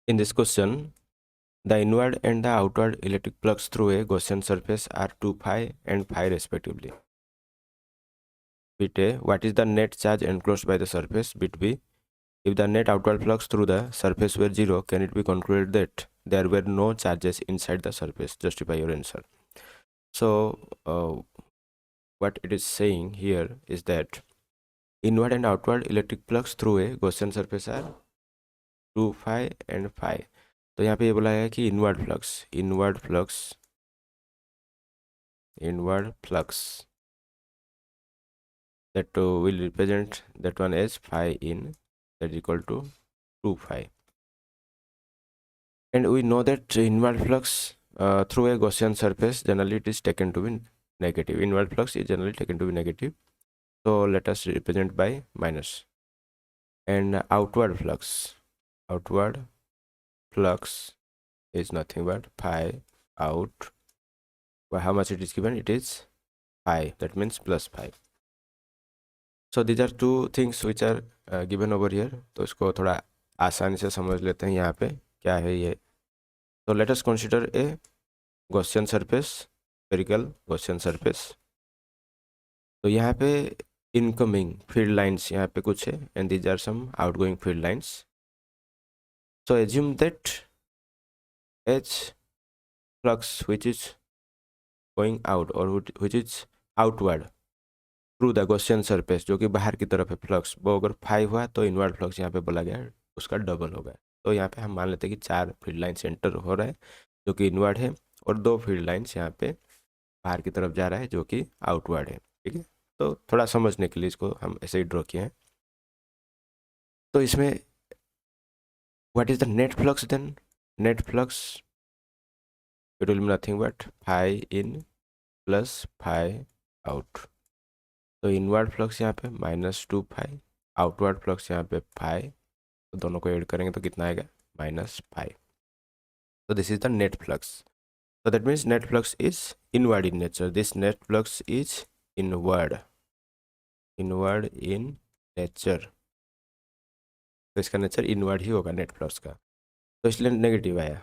In this question, the inward and the outward electric flux through a Gaussian surface are 2 phi and phi respectively. Bit A, what is the net charge enclosed by the surface? Bit B, if the net outward flux through the surface were 0, can it be concluded that there were no charges inside the surface? Justify your answer. So, what it is saying here is that inward and outward electric flux through a Gaussian surface are 2 phi and phi. तो यहाँ पे ये बोला है कि inward flux that will represent that one as phi in, that is equal to 2 phi, and we know that inward flux through a Gaussian surface generally it is taken to be negative. Inward flux is generally taken to be negative, so let us represent by minus. And outward flux is nothing but phi out. Well, how much it is given? It is phi, that means plus phi. So these are two things which are given over here. तो इसको थोड़ा आसानी से समझ लेते हैं यहाँ पे क्या है ये. So let us consider a Gaussian surface, spherical Gaussian surface. तो यहाँ पे incoming field lines यहाँ पे कुछ है and these are some outgoing field lines. So assume that H flux which is going out or which is outward through the Gaussian surface, जो कि बाहर की तरफ है फ्लक्स, वो अगर 5 हुआ तो इनवर्ड फ्लक्स यहाँ पे बोला गया है उसका डबल होगा. तो यहाँ पे हम मान लेते हैं कि 4 फील्ड लाइन सेंटर हो रहा है जो कि इनवर्ड है और 2 फील्ड लाइन्स यहाँ पे बाहर की तरफ जा रहा है जो कि आउटवर्ड है. ठीक है, तो थोड़ा समझने के लिए इसको हम ऐसे ही ड्रॉ किए हैं. तो इसमें what is the net flux then? Net flux it will be nothing but phi in plus phi out. तो इनवर्ड फ्लक्स यहाँ पे -2 फाई, आउटवर्ड फ्लक्स यहाँ पे फाई, तो दोनों को ऐड करेंगे तो कितना आएगा? -5. So this is the net flux. So that means net flux is inward in nature. This net flux is inward in nature. तो इसका नेचर इनवर्ड ही होगा नेट फ्लक्स का, तो इसलिए नेगेटिव आया.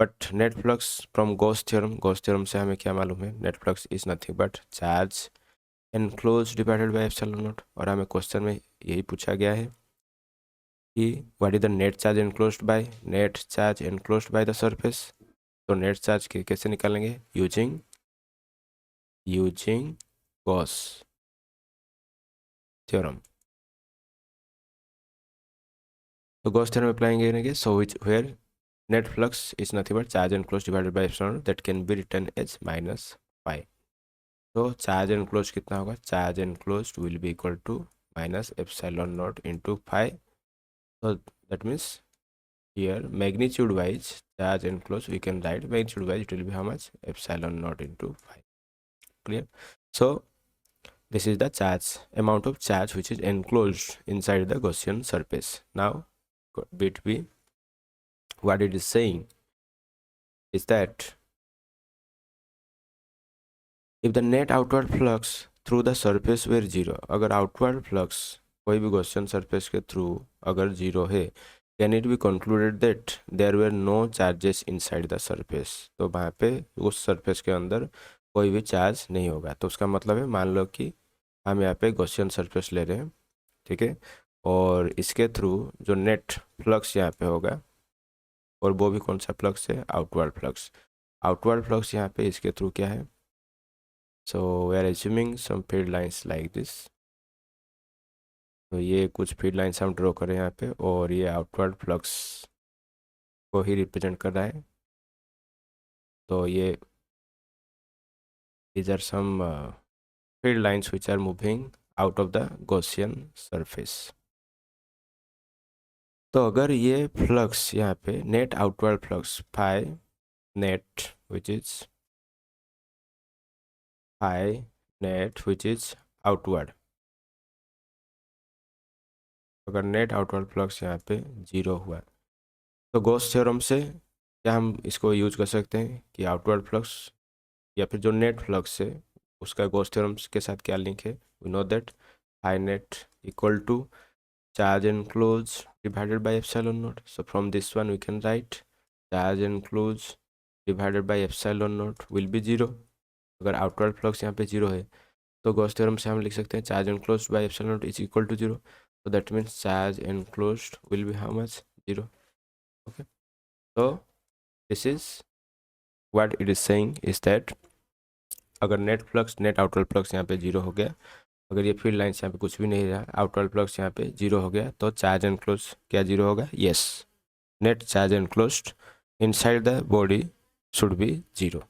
But net flux from Gauss theorem से हमें क्या मालूम है? Net flux is nothing but charge enclose divided by epsilon naught. और हमें क्वेश्चन में यही पूछा गया है कि what is the net charge enclosed by the surface. तो नेट चार्ज कैसे निकालेंगे? Using Gauss theorem. तो गॉस थ्योरम अप्लाई करेंगे. So which where net flux is nothing but charge enclosed divided by epsilon not that can be written as -5. तो charge enclose कितना होगा? Charge enclosed will be equal to -ε0 into 5. So that means here magnitude wise charge enclosed we can write magnitude wise it will be how much? ε0 into 5. Clear? So this is the charge amount of charge which is enclosed inside the Gaussian surface. Now bit B, what it is saying is that if the net outward flux through the surface were 0, अगर outward flux कोई भी Gaussian surface के through अगर 0 है, can it be concluded that there were no charges inside the surface. तो वहाँ पे उस सरफेस के अंदर कोई भी चार्ज नहीं होगा. तो उसका मतलब है, मान लो कि हम यहाँ पे Gaussian सरफेस ले रहे हैं, ठीक है, और इसके थ्रू जो नेट फ्लक्स यहाँ पे होगा, और वो भी कौन सा फ्लक्स है? Outward flux. आउटवर्ड फ्लक्स यहाँ पे इसके थ्रू क्या है? So we are assuming some field lines like this. तो ये कुछ फील्ड लाइन्स हम ड्रॉ करें यहाँ पे, और ये आउटवर्ड फ्लक्स को ही रिप्रेजेंट कर रहा है. तो ये these are some field lines which are moving out of the Gaussian surface. तो अगर ये फ्लक्स यहाँ पे net outward flux phi net which is outward, अगर नेट आउटवर्ड फ्लक्स यहाँ पे 0 हुआ, तो गॉस थ्योरम से क्या हम इसको यूज कर सकते हैं कि आउटवर्ड फ्लक्स या फिर जो नेट फ्लक्स है उसका गॉस थ्योरम के साथ क्या लिंक है? We know that phi net equal to charge enclose divided by epsilon naught. So from this one we can write charge enclosed divided by epsilon naught will be 0. अगर outward flux यहाँ पे 0 है तो Gauss theorem से हम लिख सकते हैं charge enclosed by epsilon naught is equal to 0. So that means charge enclosed will be how much? 0. Okay. So this is what it is saying is that अगर net flux net outward flux यहाँ पे 0 हो गया, अगर ये field lines यहाँ पे कुछ भी नहीं रहा, आउटवर्ड फ्लक्स यहाँ पे 0 हो गया, तो चार्ज एनक्लोज क्या 0 होगा? Yes, net charge enclosed inside the body should be 0.